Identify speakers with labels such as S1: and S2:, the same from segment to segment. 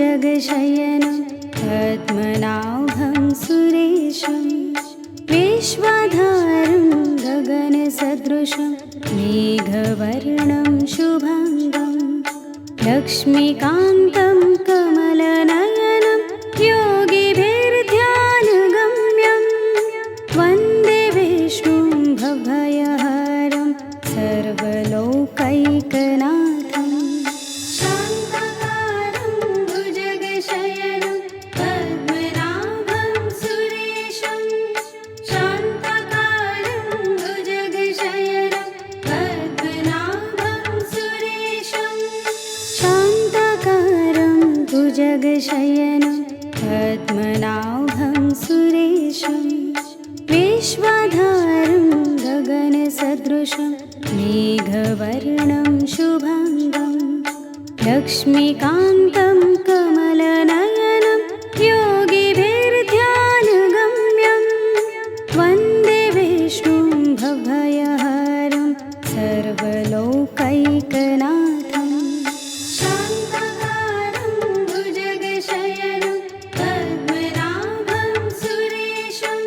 S1: भुजगशयनं पद्मनाभं सुरेशं विश्वधारं गगनसदृशं मेघवर्णं शुभाङ्गं लक्ष्मीकान्तं कमलनयनं योगिभिर्ध्यानगम्यं वन्दे विष्णुं भवभयहरं सर्वलोकैकनाथं शान्तकारं भुजगशयनं पद्मनाभं सुरेशं शान्तकारं भुजगशयनं पद्मनाभं सुरेशं शान्तकारं भुजगशयनं पद्मनाभं सुरेशं विश्वधारं गगनसदृशं मेघवर्णं शुभाङ्गं लक्ष्मीकान्तं कमलनयनं योगिभिर्ध्यानगम्यं वन्दे विष्णुं भवभयहरं सर्वलोकैकनाथं शान्तकारं भुजगशयनं पद्मनाभं सुरेशं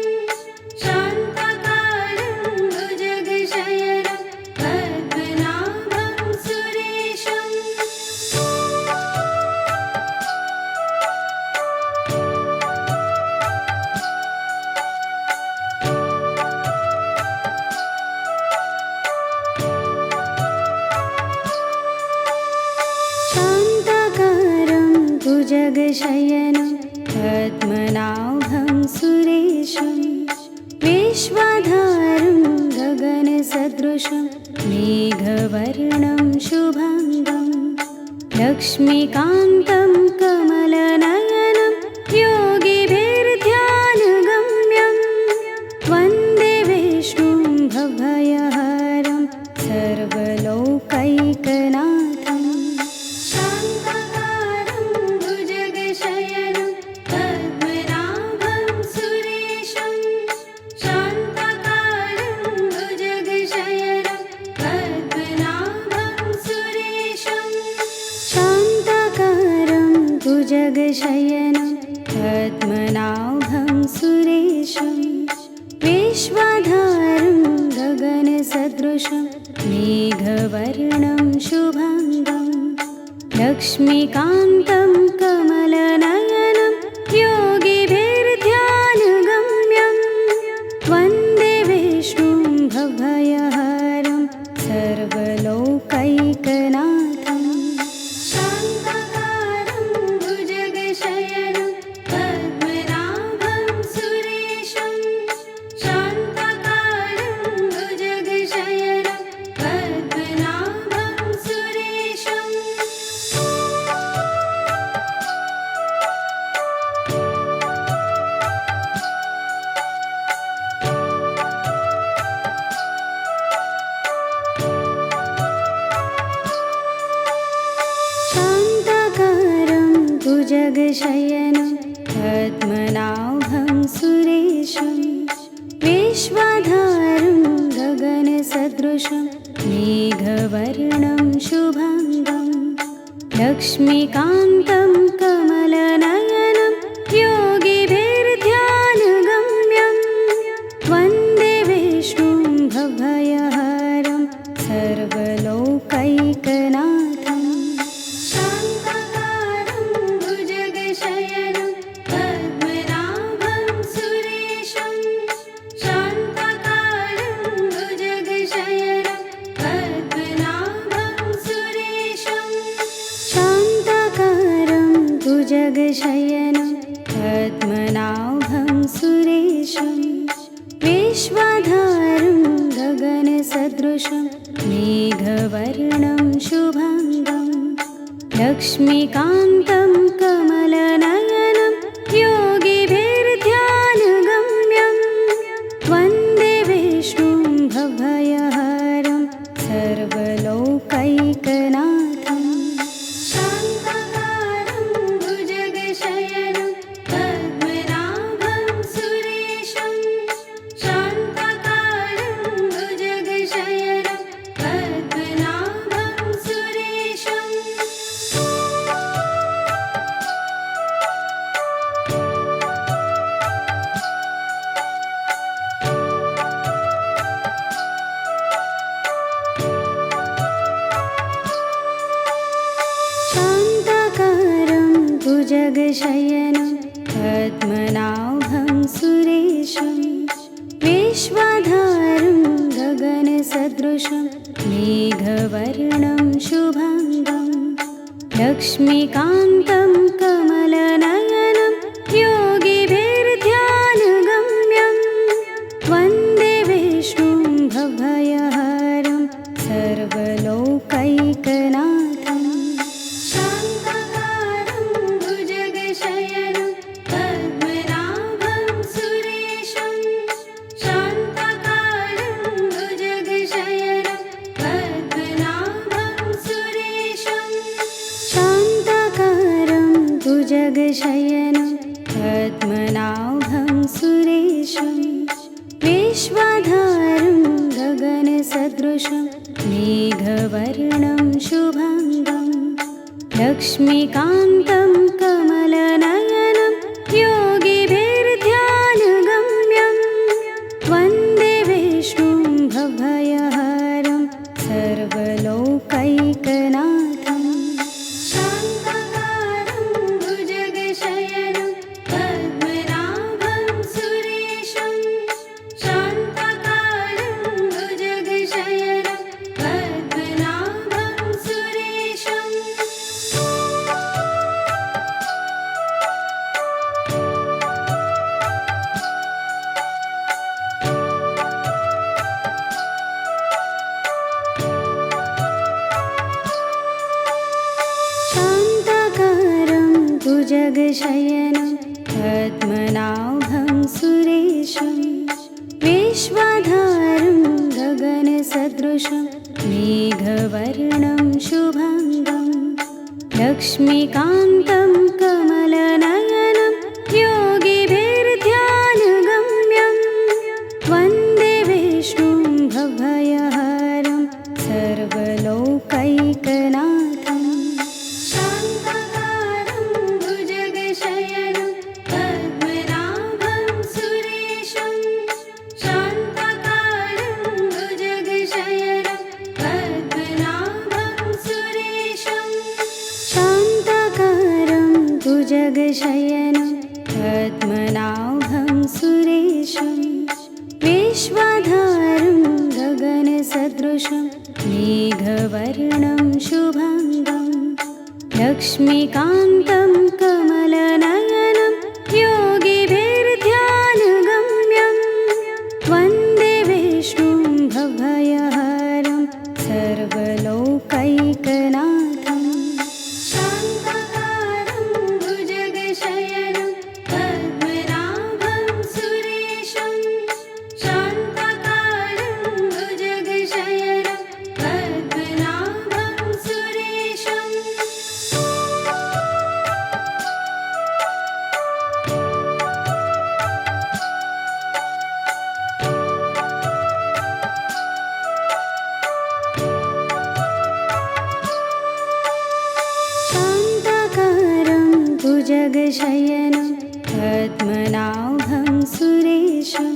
S1: शान्तकारं भुजगशयनं पद्मनाभं सुरेशं शान्तकारं भुजगशयनं पद्मनाभं सुरेशं विश्वधारं गगनसदृशं मेघवर्णं शुभाङ्गं लक्ष्मीकान्तं कमलनयनं योगिभिर्ध्यानगम्यं वन्दे विष्णुं भवभयहरं सर्वलोकैकनाथं शान्तकारं भुजगशयनं पद्मनाभं सुरेशं शान्तकारं भुजगशयनं पद्मनाभं सुरेशं शान्तकारं भुजगशयनं पद्मनाभं सुरेशं विश्वधारं गगनसदृशं मेघवर्णं शुभाङ्गं लक्ष्मीकान्तं कमलनयनं योगिभिर्ध्यानगम्यं वन्दे विष्णुं भवभयहरं सर्वलोकैकनाथं शान्तकारं भुजगशयनं पद्मनाभं सुरेशं शान्तकारं भुजगशयनं पद्मनाभं सुरेशं शान्तकारं भुजगशयनं पद्मनाभं सुरेशं विश्वधारं गगनसदृशं मेघवर्णं शुभाङ्गं लक्ष्मीकान्तं कमलनयनं योगिभिर्ध्यानगम्यं वन्दे विष्णुं भवभयहरं सर्वलोकैकनाथं शान्तकारं भुजगशयनं पद्मनाभं सुरेशं शान्तकारं भुजगशयनं पद्मनाभं सुरेशं शान्तकारं भुजगशयनं पद्मनाभं सुरेशं विश्वधारं गगनसदृशं मेघवर्णं शुभाङ्गं लक्ष्मीकान्तं कमलनयनं योगिभिर्ध्यानगम्यं वन्दे विष्णुं भवभयहरं सर्वलोकैकनाथं शान्तकारं भुजगशयनं पद्मनाभं सुरेशं शान्तकारं भुजगशयनं पद्मनाभं सुरेशं भुजगशयनं पद्मनाभं सुरेशं विश्वाधारं गगनसदृशं मेघवर्णं शुभाङ्गं लक्ष्मीकान्तं कमलनयनं योगिभिर्ध्यानगम्यं वन्दे विष्णुं भवभयहरं सर्वलोकैकनाथम् शान्ताकारं भुजगशयनं पद्मनाभं सुरेशं शान्ताकारं भुजगशयनं पद्मनाभं सुरेशं शान्ताकारं भुजगशयनं पद्मनाभं सुरेशं विश्वाधारं गगनसदृशं मेघवर्णं शुभाङ्गं लक्ष्मीकान्तं कमलनयनं योगिभिर्ध्यानगम्यं वन्दे विष्णुं भवभयहरं सर्वलोकैकनाथम् शान्ताकारं भुजगशयनं पद्मनाभं सुरेशं शान्ताकारं भुजगशयनं पद्मनाभं सुरेशं शान्ताकारं भुजगशयनं पद्मनाभं सुरेशं विश्वाधारं गगनसदृशं मेघवर्णं शुभाङ्गं लक्ष्मीकान्तं कमलनयनं योगिभिर्ध्यानगम्यं वन्दे विष्णुं भवभयहरं सर्वलोकैकनाथम् शान्ताकारं भुजगशयनं पद्मनाभं सुरेशं शान्ताकारं भुजगशयनं पद्मनाभं सुरेशं शान्ताकारं भुजगशयनं पद्मनाभं सुरेशं विश्वाधारं गगनसदृशं मेघवर्णं शुभाङ्गं लक्ष्मीकान्तं कमलनयनं योगिभिर्ध्यानगम्यं वन्दे विष्णुं भवभयहरं सर्वलोकैकनाथम् शान्ताकारं भुजगशयनं पद्मनाभं सुरेशं शान्ताकारं भुजगशयनं पद्मनाभं सुरेशं शान्ताकारं भुजगशयनं पद्मनाभं सुरेशं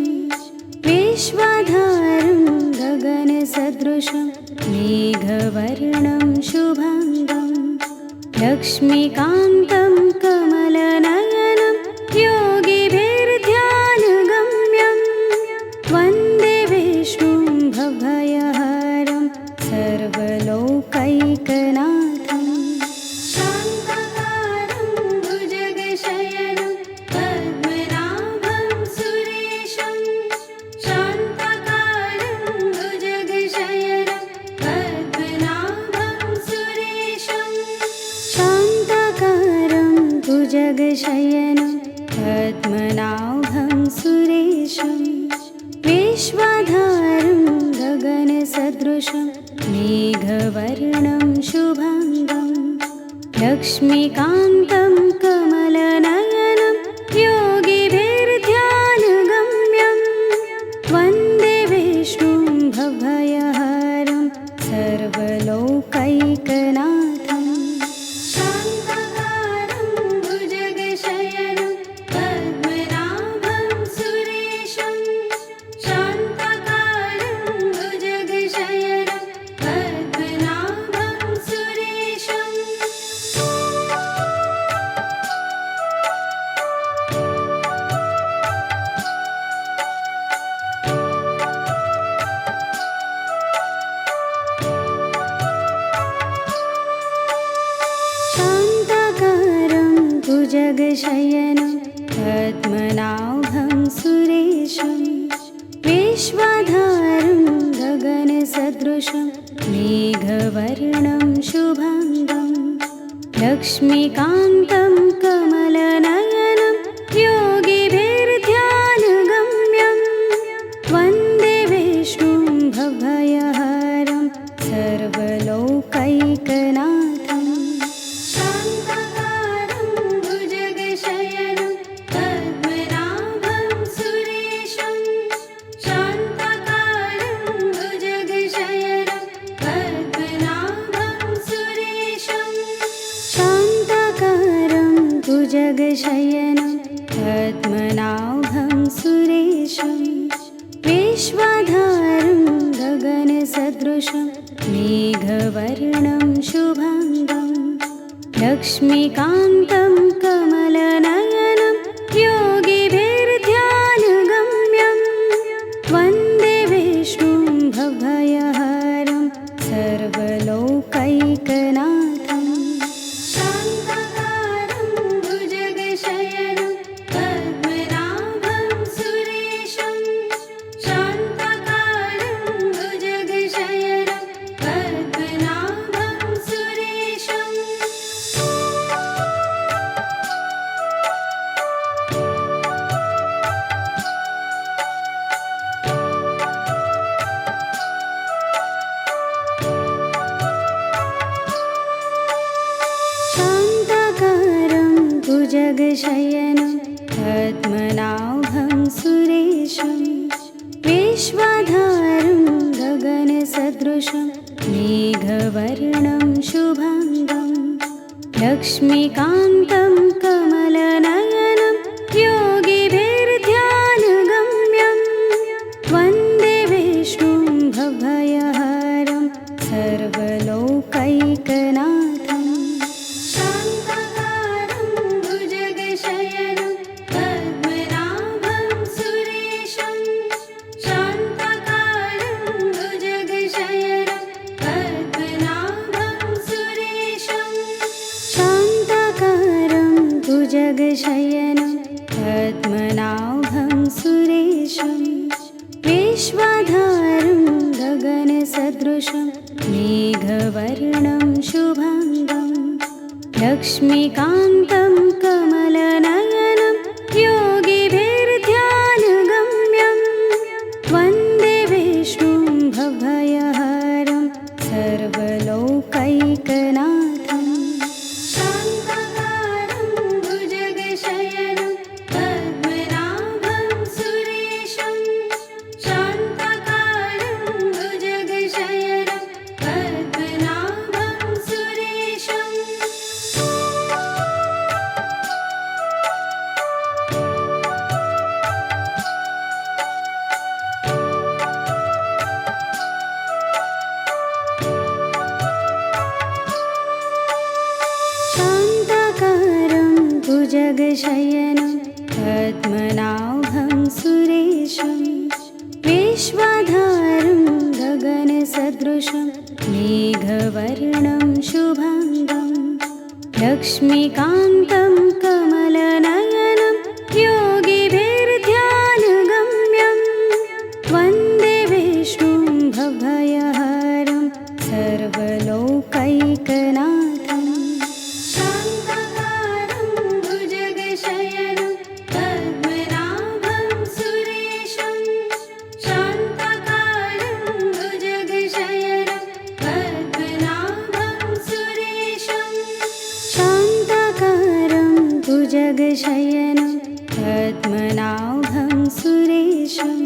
S1: विश्वाधारं गगनसदृशं मेघवर्णं शुभाङ्गं लक्ष्मीकान्तं कमलनयनं योगिभिर्ध्यानगम्यं वन्दे विष्णुं भवभयहरं सर्वलोकैकनाथम् शान्ताकारं भुजगशयनं पद्मनाभं सुरेशं शान्ताकारं भुजगशयनं पद्मनाभं सुरेशं शान्ताकारं भुजगशयनं पद्मनाभं सुरेशं विश्वाधारं गगनसदृशं मेघवर्णं शुभाङ्गं लक्ष्मीकान्तं कमलनयनं योगिभिर्ध्यानगम्यं वन्दे विष्णुं भवभयहरं सर्वलोकैकनाथम् शान्ताकारं भुजगशयनं पद्मनाभं सुरेशं शान्ताकारं भुजगशयनं पद्मनाभं सुरेशं भुजगशयनं पद्मनाभं सुरेशं विश्वाधारं गगनसदृशं मेघवर्णं शुभाङ्गं लक्ष्मीकान्तं कमलनयनं योगिभिर्ध्यानगम्यं वन्दे विष्णुं भवभयहरं सर्वलोकैकनाथम् शान्ताकारं भुजगशयनं पद्मनाभं सुरेशं शान्ताकारं भुजगशयनं पद्मनाभं सुरेशं शान्ताकारं भुजगशयनं पद्मनाभं सुरेशं विश्वाधारं गगनसदृशं मेघवर्णं शुभाङ्गं लक्ष्मीकान्तं कमलनयनं योगिभिर्ध्यानगम्यं वन्दे विष्णुं भवभयहरं सर्वलोकैकनाथम् शान्ताकारं भुजगशयनं पद्मनाभं सुरेशं शान्ताकारं भुजगशयनं पद्मनाभं सुरेशं शान्ताकारं भुजगशयनं पद्मनाभं सुरेशं विश्वाधारं गगनसदृशं मेघवर्णं शुभाङ्गं लक्ष्मीकान्तं कमलनयनं योगिभिर्ध्यानगम्यं वन्दे विष्णुं भवभयहरं सर्वलोकैकनाथम् शान्ताकारं भुजगशयनं पद्मनाभं सुरेशं शान्ताकारं भुजगशयनं पद्मनाभं सुरेशं शान्ताकारं भुजगशयनं पद्मनाभं सुरेशं विश्वाधारं गगनसदृशं मेघवर्णं शुभाङ्गं लक्ष्मीकान्तं कमलनयनं योगिभिर्ध्यानगम्यं वन्दे विष्णुं भवभयहरं सर्वलोकैकनाथम् शान्ताकारं भुजगशयनं पद्मनाभं सुरेशं शान्ताकारं भुजगशयनं पद्मनाभं सुरेशं शान्ताकारं भुजगशयनं पद्मनाभं सुरेशं विश्वाधारं गगनसदृशं मेघवर्णं शुभाङ्गं लक्ष्मीकान्तं कमलनयनं योगिभिर्ध्यानगम्यं वन्दे विष्णुं भवभयहरं सर्वलोकैकनाथम् शान्ताकारं भुजगशयनं पद्मनाभं सुरेशं शान्ताकारं भुजगशयनं पद्मनाभं सुरेशं शान्ताकारं भुजगशयनं पद्मनाभं सुरेशं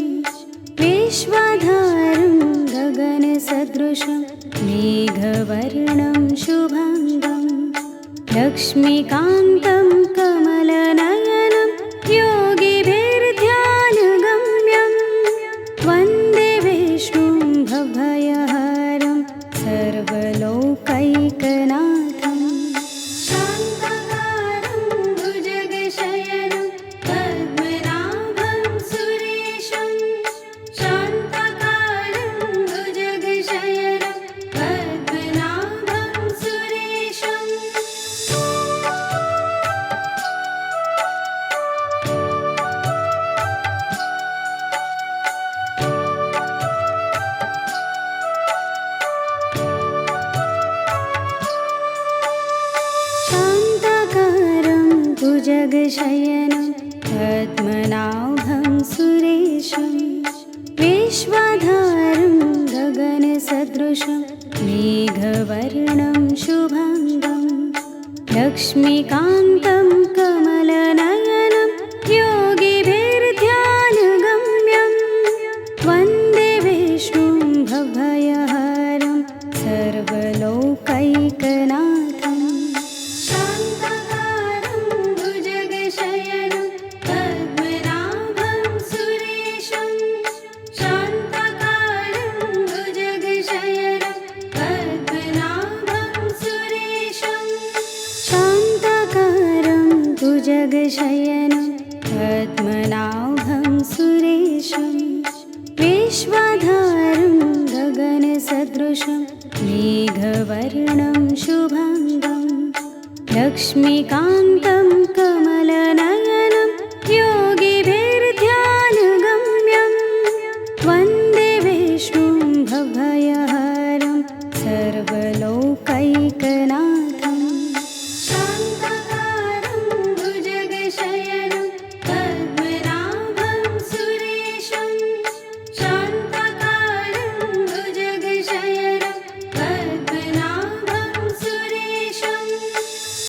S1: विश्वाधारं गगनसदृशं मेघवर्णं शुभाङ्गं लक्ष्मीकान्तं कमलनयनं योगिभिर्ध्यानगम्यं वन्दे विष्णुं भवभयहरं सर्वलोकैकनाथम् शान्ताकारं भुजगशयनं पद्मनाभं सुरेशं शान्ताकारं भुजगशयनं पद्मनाभं सुरेशं भुजगशयनं पद्मनाभं सुरेशं विश्वाधारं गगनसदृशं मेघवर्णं शुभाङ्गं लक्ष्मीकान्तं कमलनयनं योगिभिर्ध्यानगम्यं वन्दे विष्णुं भवभयहरं सर्वलोकैकनाथम् शान्ताकारं भुजगशयनं पद्मनाभं सुरेशं शान्ताकारं भुजगशयनं पद्मनाभं सुरेशं शान्ताकारं भुजगशयनं पद्मनाभं सुरेशं विश्वाधारं गगनसदृशं मेघवर्णं शुभाङ्गं लक्ष्मीकान्तं कमलनयनं